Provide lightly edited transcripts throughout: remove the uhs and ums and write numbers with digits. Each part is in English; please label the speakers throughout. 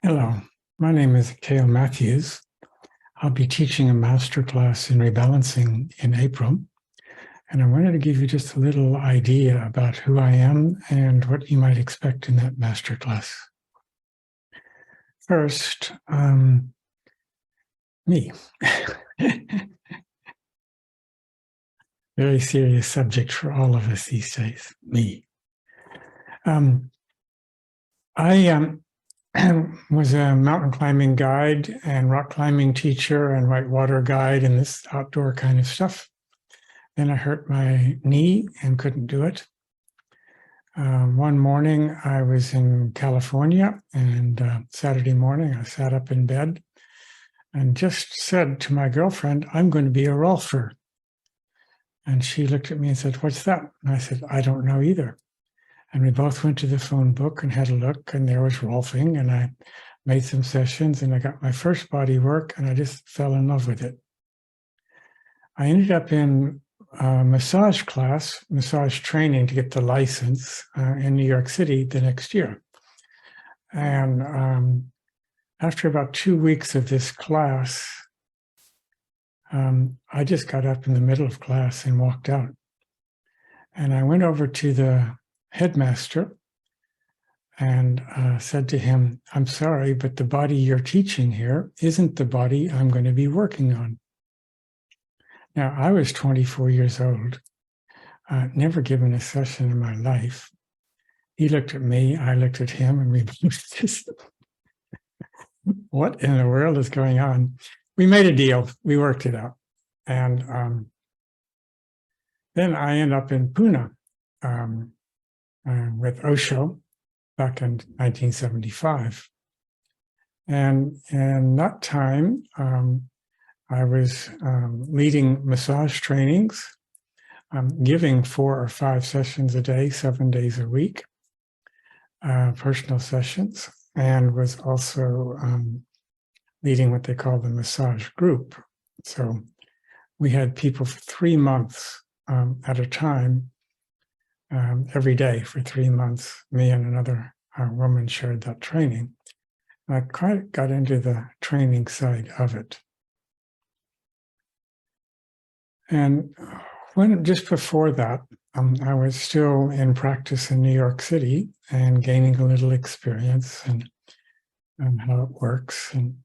Speaker 1: Hello, my name is Akhail. I'll be teaching a masterclass in rebalancing in April, and I wanted to give you just a little idea about who I am and what you might expect in that masterclass. First, me. Very serious subject for all of us these days, me. I was a mountain climbing guide and rock climbing teacher and whitewater guide and this outdoor kind of stuff. Then I hurt my knee and couldn't do it. One morning I was in California, and Saturday morning I sat up in bed and just said to my girlfriend, "I'm going to be a rolfer." And she looked at me and said, "What's that?" And I said, "I don't know either." And we both went to the phone book and had a look, and there was rolfing, and I made some sessions, and I got my first body work, and I just fell in love with it. I ended up in massage class, massage training to get the license in New York City the next year. And after about 2 weeks of this class, I just got up in the middle of class and walked out. And I went over to the headmaster and said to him, "I'm sorry, but the body you're teaching here isn't the body I'm going to be working on." Now, I was 24 years old, never given a session in my life. He looked at me, I looked at him, and we both just, what in the world is going on? We made a deal. We worked it out. And then I ended up in Pune with Osho back in 1975. And in that time, I was leading massage trainings, giving 4 or 5 sessions a day, 7 days a week, personal sessions, and was also leading what they call the massage group. So we had people for 3 months at a time, every day for 3 months. Me and another woman shared that training. And I quite got into the training side of it. And just before that, I was still in practice in New York City and gaining a little experience and how it works. And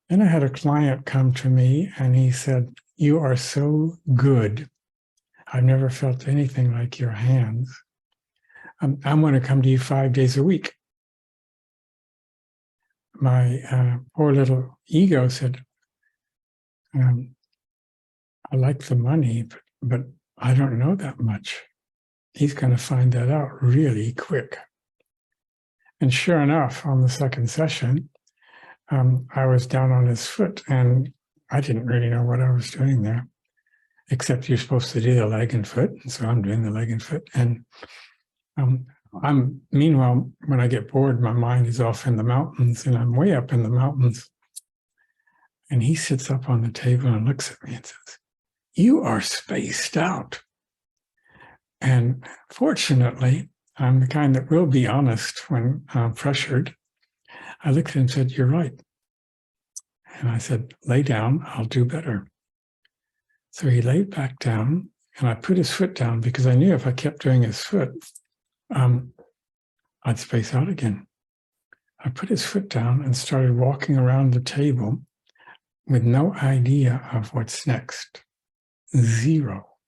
Speaker 1: then I had a client come to me and he said, "You are so good. I've never felt anything like your hands. I'm going to come to you 5 days a week." My poor little ego said, "I like the money, but I don't know that much. He's going to find that out really quick." And sure enough, on the second session, I was down on his foot, and I didn't really know what I was doing there, except you're supposed to do the leg and foot, and so I'm doing the leg and foot. And meanwhile, when I get bored, my mind is off in the mountains, and I'm way up in the mountains. And he sits up on the table and looks at me and says, "You are spaced out." And fortunately, I'm the kind that will be honest when pressured. I looked at him and said, "You're right." And I said, "Lay down, I'll do better." So he laid back down, and I put his foot down because I knew if I kept doing his foot, I'd space out again. I put his foot down and started walking around the table with no idea of what's next. Zero.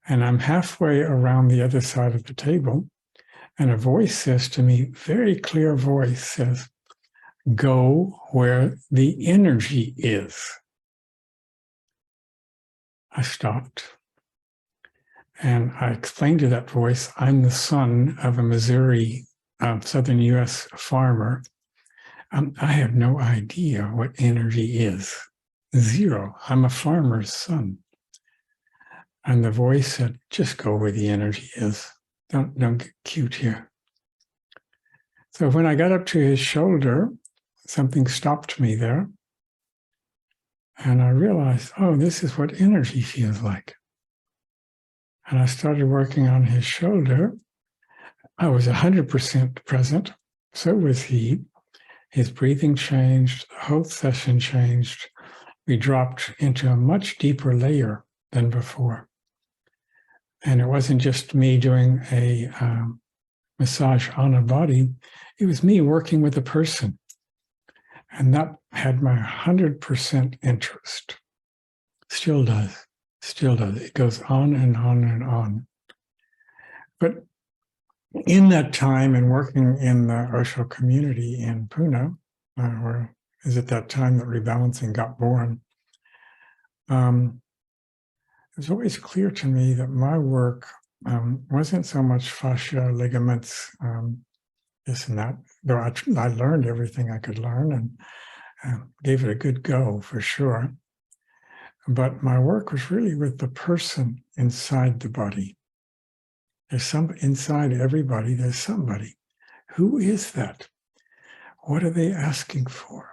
Speaker 1: And I'm halfway around the other side of the table, and a voice says to me, very clear voice says, "Go where the energy is." I stopped, and I explained to that voice, I'm the son of a Missouri, southern U.S. farmer. I have no idea what energy is. Zero. I'm a farmer's son. And the voice said, "Just go where the energy is. Don't get cute here." So when I got up to his shoulder, something stopped me there. And I realized, oh, this is what energy feels like. And I started working on his shoulder. I was 100% present, So was he. His breathing changed, the whole session changed. We dropped into a much deeper layer than before. And it wasn't just me doing a massage on a body, it was me working with a person. And that had my 100% interest. Still does. Still does. It goes on and on and on. But in that time and working in the Osho community in Pune, where is at that time that Rebalancing got born, it was always clear to me that my work wasn't so much fascia, ligaments, this and that, though I learned everything I could learn and gave it a good go for sure. But my work was really with the person inside the body. There's some inside everybody, there's somebody. Who is that? What are they asking for?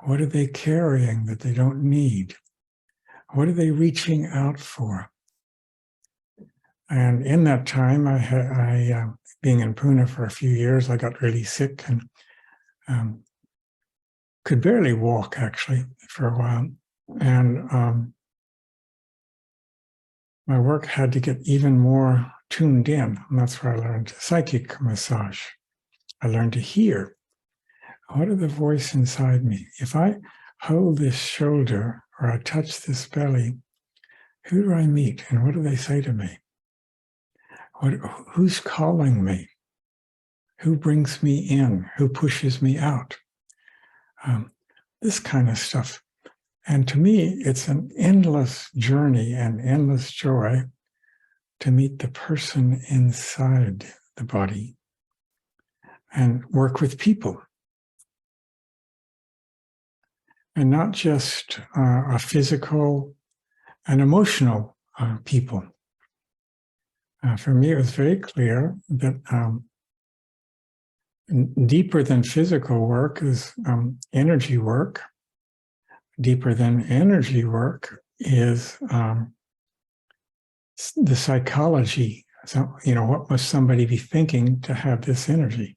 Speaker 1: What are they carrying that they don't need? What are they reaching out for? And in that time, being in Pune for a few years, I got really sick and could barely walk, actually, for a while. And my work had to get even more tuned in. And that's where I learned psychic massage. I learned to hear. What are the voice inside me? If I hold this shoulder or I touch this belly, who do I meet and what do they say to me? Who's calling me? Who brings me in? Who pushes me out? This kind of stuff. And to me, it's an endless journey and endless joy to meet the person inside the body and work with people. And not just a physical and emotional people. For me, it was very clear that deeper than physical work is energy work. Deeper than energy work is the psychology. So, what must somebody be thinking to have this energy?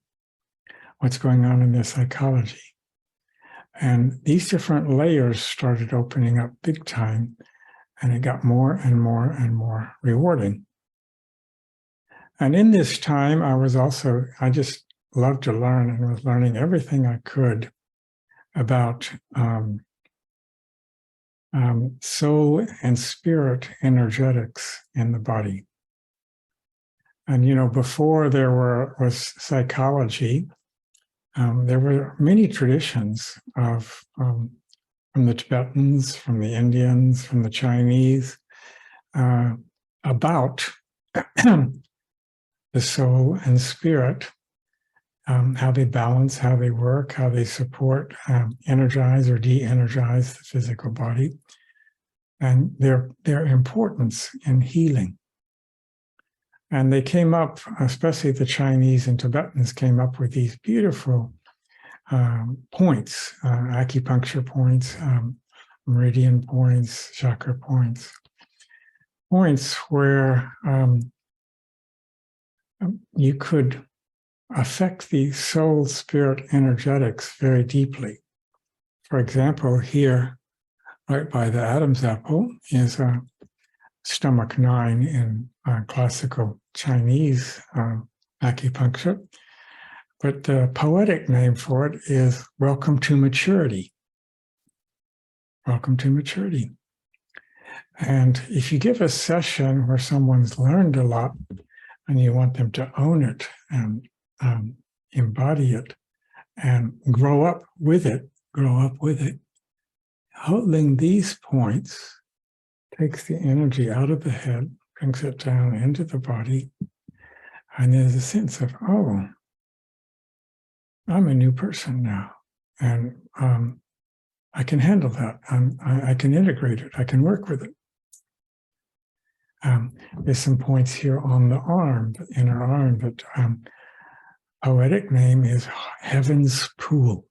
Speaker 1: What's going on in their psychology? And these different layers started opening up big time, and it got more and more and more rewarding. And in this time, I just loved to learn and was learning everything I could about soul and spirit energetics in the body. And, before there was psychology, there were many traditions from the Tibetans, from the Indians, from the Chinese, about the soul and spirit, how they balance, how they work, how they support, energize or de-energize the physical body, and their importance in healing. And they came up, especially the Chinese and Tibetans came up with these beautiful points, acupuncture points, meridian points, chakra points where you could affect the soul spirit energetics very deeply. For example, here, right by the Adam's apple, is a stomach 9 in classical Chinese acupuncture. But the poetic name for it is Welcome to Maturity. Welcome to Maturity. And if you give a session where someone's learned a lot and you want them to own it and embody it and grow up with it, holding these points takes the energy out of the head, brings it down into the body, and there's a sense of, oh, I'm a new person now, and I can handle that. I can integrate it. I can work with it. There's some points here on the arm, the inner arm, but poetic name is Heaven's Pool.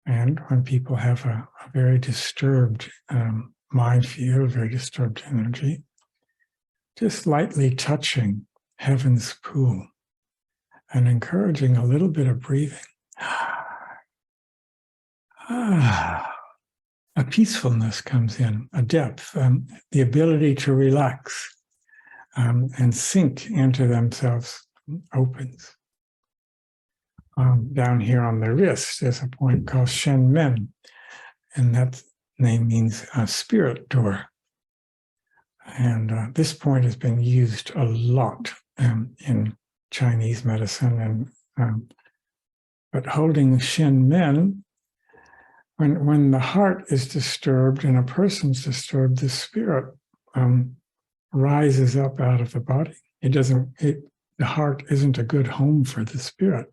Speaker 1: And when people have a very disturbed mind field, very disturbed energy, just lightly touching Heaven's Pool and encouraging a little bit of breathing. A peacefulness comes in, a depth, the ability to relax and sink into themselves opens. Down here on the wrist is a point called Shen Men, and that name means spirit door. And this point has been used a lot in Chinese medicine, but holding Shen Men, when the heart is disturbed and a person's disturbed, the spirit rises up out of the body. The heart isn't a good home for the spirit.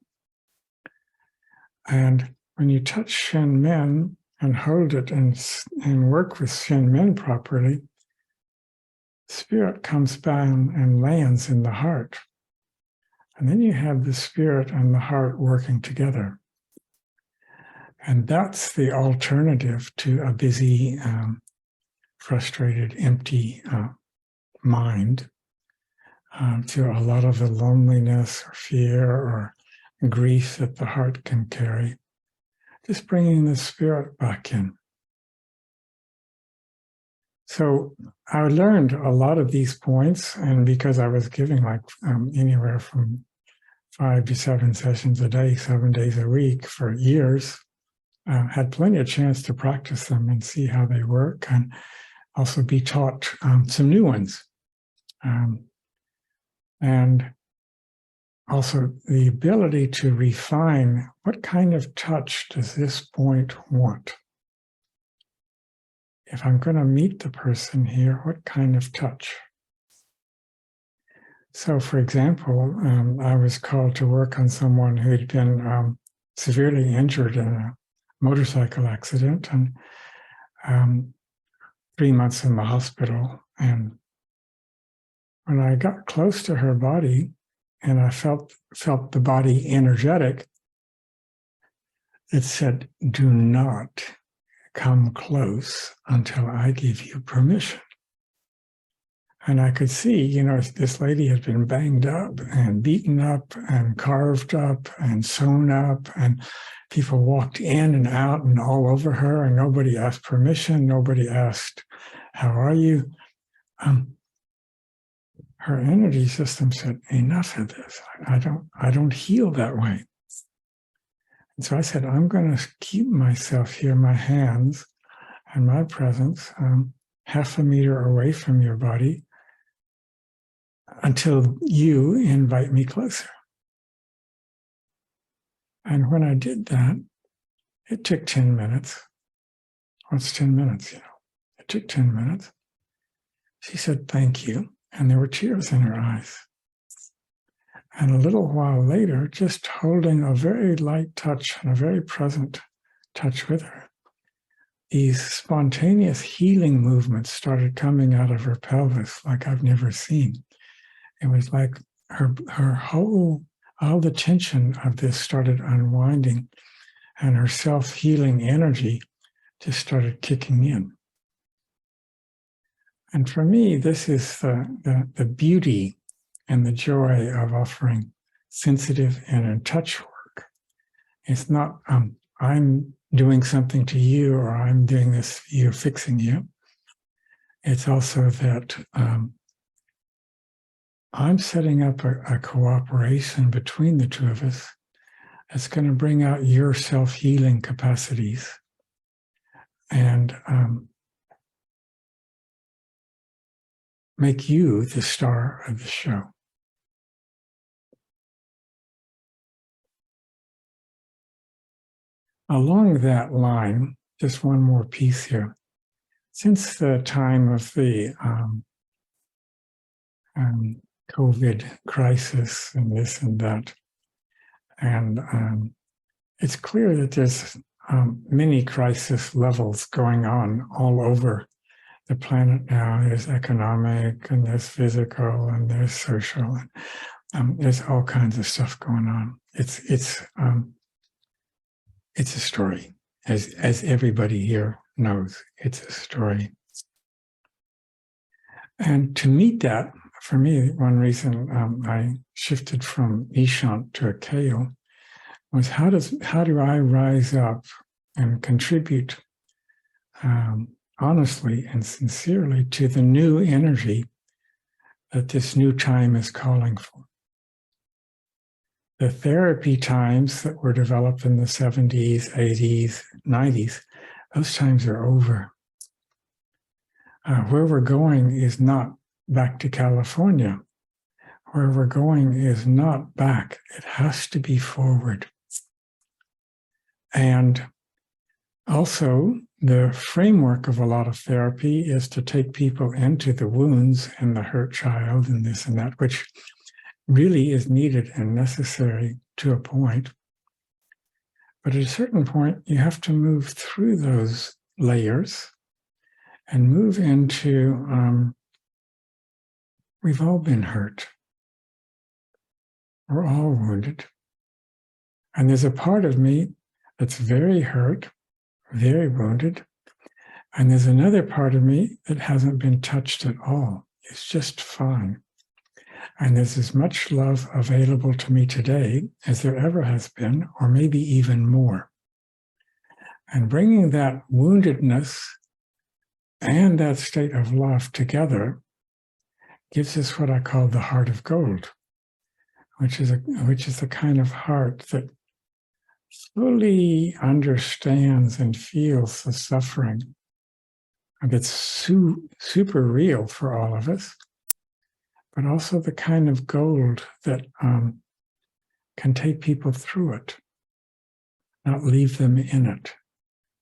Speaker 1: And when you touch Shen Men and hold it and work with Shen Men properly, spirit comes down and lands in the heart. And then you have the spirit and the heart working together. And that's the alternative to a busy, frustrated, empty mind, to a lot of the loneliness or fear or grief that the heart can carry. Just bringing the spirit back in. So I learned a lot of these points, and because I was giving like anywhere from 5 to 7 sessions a day, 7 days a week for years, had plenty of chance to practice them and see how they work, and also be taught some new ones. And also the ability to refine what kind of touch does this point want? If I'm going to meet the person here, what kind of touch? So, for example, I was called to work on someone who had been severely injured in a motorcycle accident and 3 months in the hospital. And when I got close to her body and I felt the body energetic, it said, "Do not come close until I give you permission." And I could see, this lady had been banged up and beaten up and carved up and sewn up, and people walked in and out and all over her, and nobody asked permission. Nobody asked, "How are you?" Her energy system said, "Enough of this. I don't heal that way." And so I said, "I'm going to keep myself here, my hands and my presence, half a meter away from your body until you invite me closer." And when I did that, it took 10 minutes. What's 10 minutes, It took 10 minutes. She said, "Thank you." And there were tears in her eyes. And a little while later, just holding a very light touch and a very present touch with her, these spontaneous healing movements started coming out of her pelvis like I've never seen. It was like her whole, all the tension of this started unwinding, and her self-healing energy just started kicking in. And for me, this is the beauty and the joy of offering sensitive and in touch work. It's not, I'm doing something to you, or I'm doing this, you're fixing you. It's also that I'm setting up a cooperation between the two of us that's going to bring out your self-healing capacities and make you the star of the show. Along that line, just one more piece here. Since the time of the COVID crisis and this and that, and it's clear that there's many crisis levels going on all over the planet now. There's economic, and there's physical, and there's social, and there's all kinds of stuff going on. It's a story, as everybody here knows. It's a story, and to meet that for me, one reason I shifted from Nishant to Akhail was how do I rise up and contribute honestly and sincerely to the new energy that this new time is calling for. The therapy times that were developed in the 70s, 80s, 90s, those times are over. Where we're going is not back to California. Where we're going is not back. It has to be forward. And also, the framework of a lot of therapy is to take people into the wounds and the hurt child and this and that, which really is needed and necessary to a point. But at a certain point, you have to move through those layers and move into, we've all been hurt. We're all wounded. And there's a part of me that's very hurt, very wounded. And there's another part of me that hasn't been touched at all. It's just fine. And there's as much love available to me today as there ever has been, or maybe even more. And bringing that woundedness and that state of love together gives us what I call the heart of gold, which is the kind of heart that fully understands and feels the suffering that's super real for all of us, but also the kind of gold that can take people through it, not leave them in it,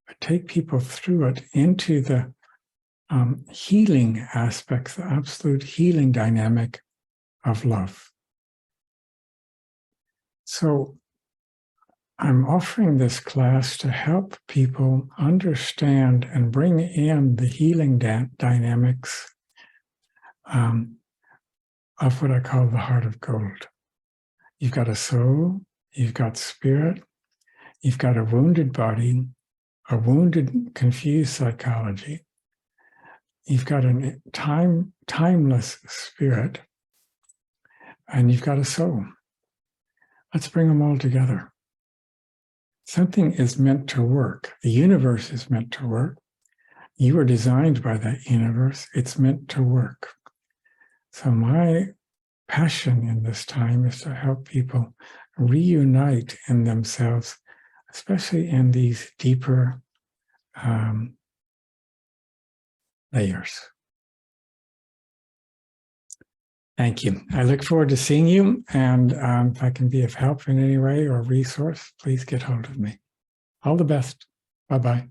Speaker 1: but take people through it into the healing aspects, the absolute healing dynamic of love. So I'm offering this class to help people understand and bring in the healing dynamics of what I call the heart of gold. You've got a soul, you've got spirit, you've got a wounded body, a wounded, confused psychology. You've got a timeless spirit, and you've got a soul. Let's bring them all together. Something is meant to work. The universe is meant to work. You were designed by that universe. It's meant to work. So my passion in this time is to help people reunite in themselves, especially in these deeper layers. Thank you. I look forward to seeing you. And if I can be of help in any way or resource, please get hold of me. All the best. Bye-bye.